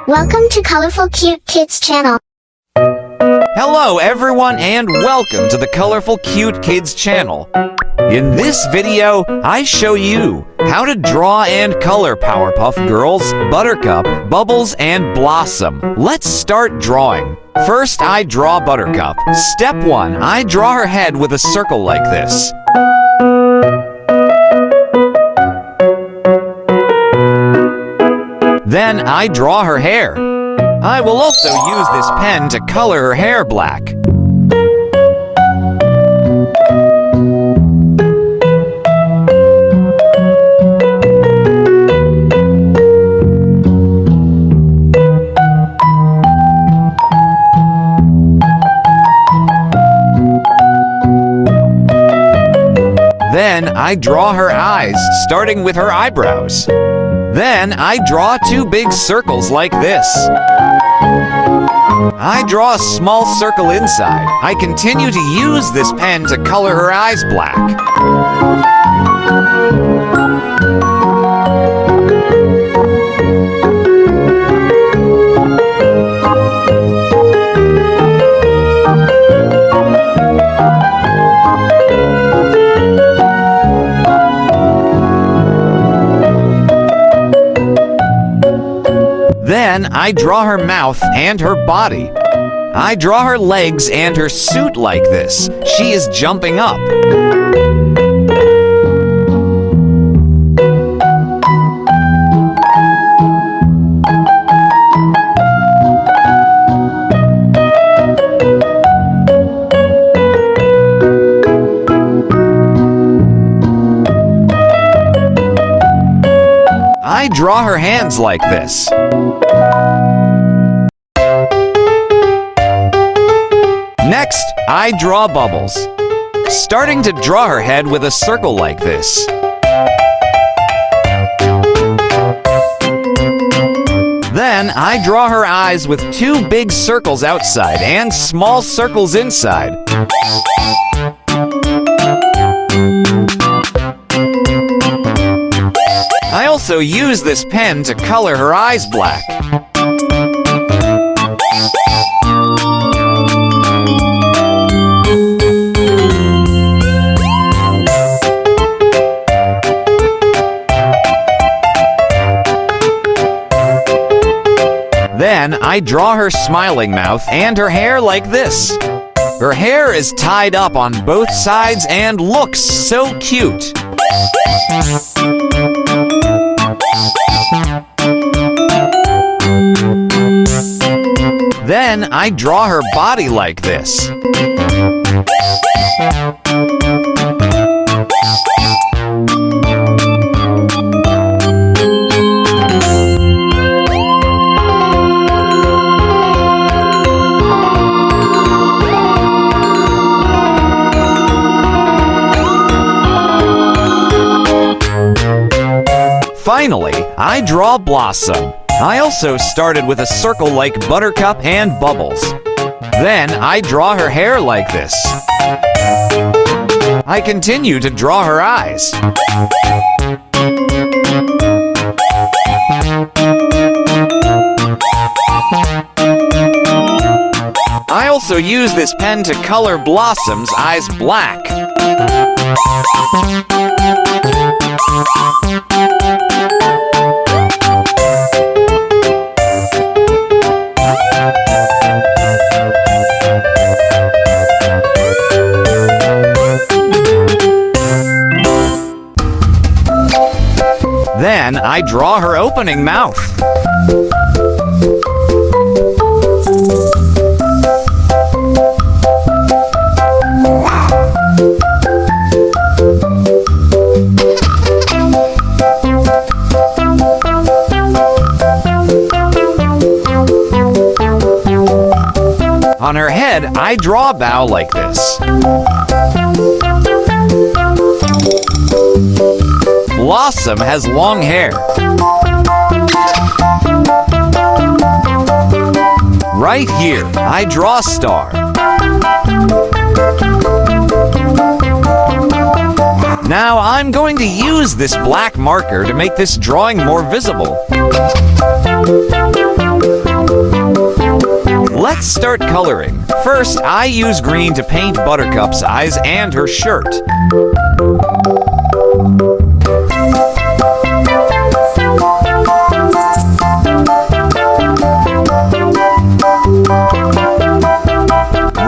Welcome to Colorful Cute Kids Channel. Hello everyone and welcome to the Colorful Cute Kids Channel. In this video, I show you how to draw and color Powerpuff Girls, Buttercup, Bubbles, and Blossom. Let's start drawing. First, I draw Buttercup. Step 1, I draw her head with a circle like this. Then I draw her hair. I will also use this pen to color her hair black. Then I draw her eyes, starting with her eyebrows. Then I draw 2 big circles like this. I draw a small circle inside. I continue to use this pen to color her eyes black. Then I draw her mouth and her body. I draw her legs and her suit like this. She is jumping up. I draw her hands like this. Next, I draw Bubbles, starting to draw her head with a circle like this. Then I draw her eyes with 2 big circles outside and small circles inside. I also use this pen to color her eyes black. Then I draw her smiling mouth and her hair like this. Her hair is tied up on both sides and looks so cute. Then I draw her body like this. Finally, I draw Blossom. I also started with a circle like Buttercup and Bubbles. Then I draw her hair like this. I continue to draw her eyes. I also use this pen to color Blossom's eyes black. Then I draw her opening mouth. On her head, I draw a bow like this. Blossom has long hair. Right here, I draw a star. Now I'm going to use this black marker to make this drawing more visible. Let's start coloring. First, I use green to paint Buttercup's eyes and her shirt.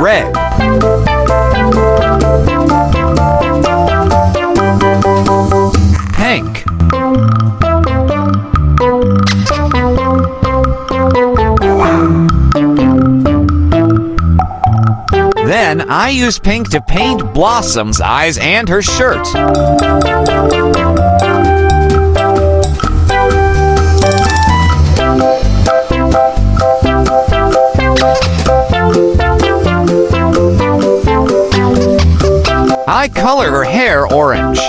Red. Pink. Then I use pink to paint Blossom's eyes and her shirt. I color her hair orange.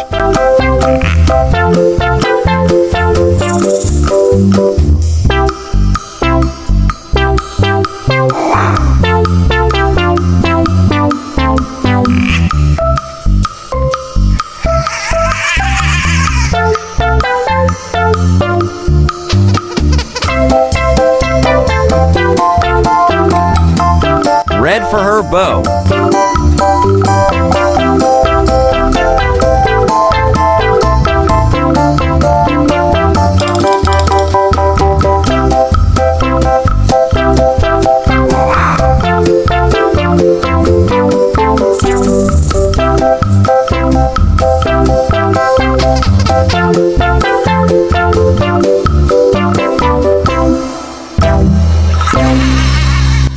Red for her bow.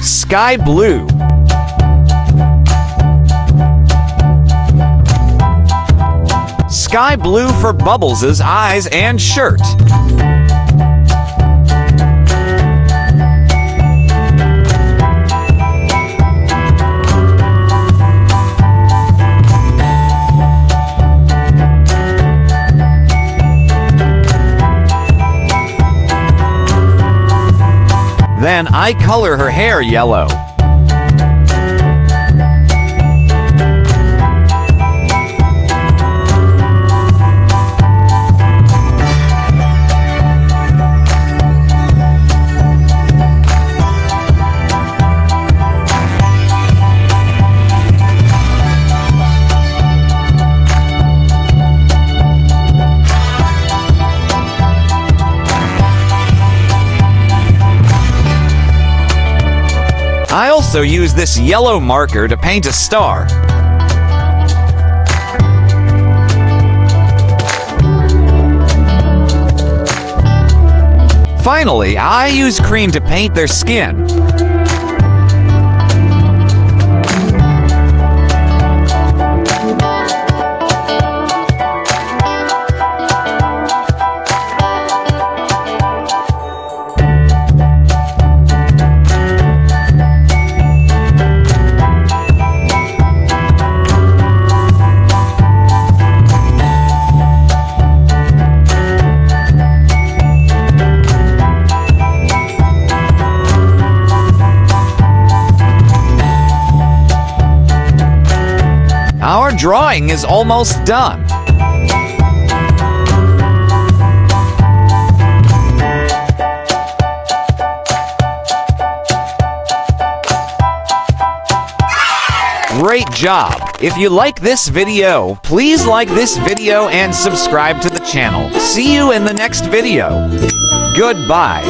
Sky blue. Sky blue for Bubbles' eyes and shirt. Then I color her hair yellow. I also use this yellow marker to paint a star. Finally, I use cream to paint their skin. Our drawing is almost done. Great job! If you like this video, please like this video and subscribe to the channel. See you in the next video. Goodbye.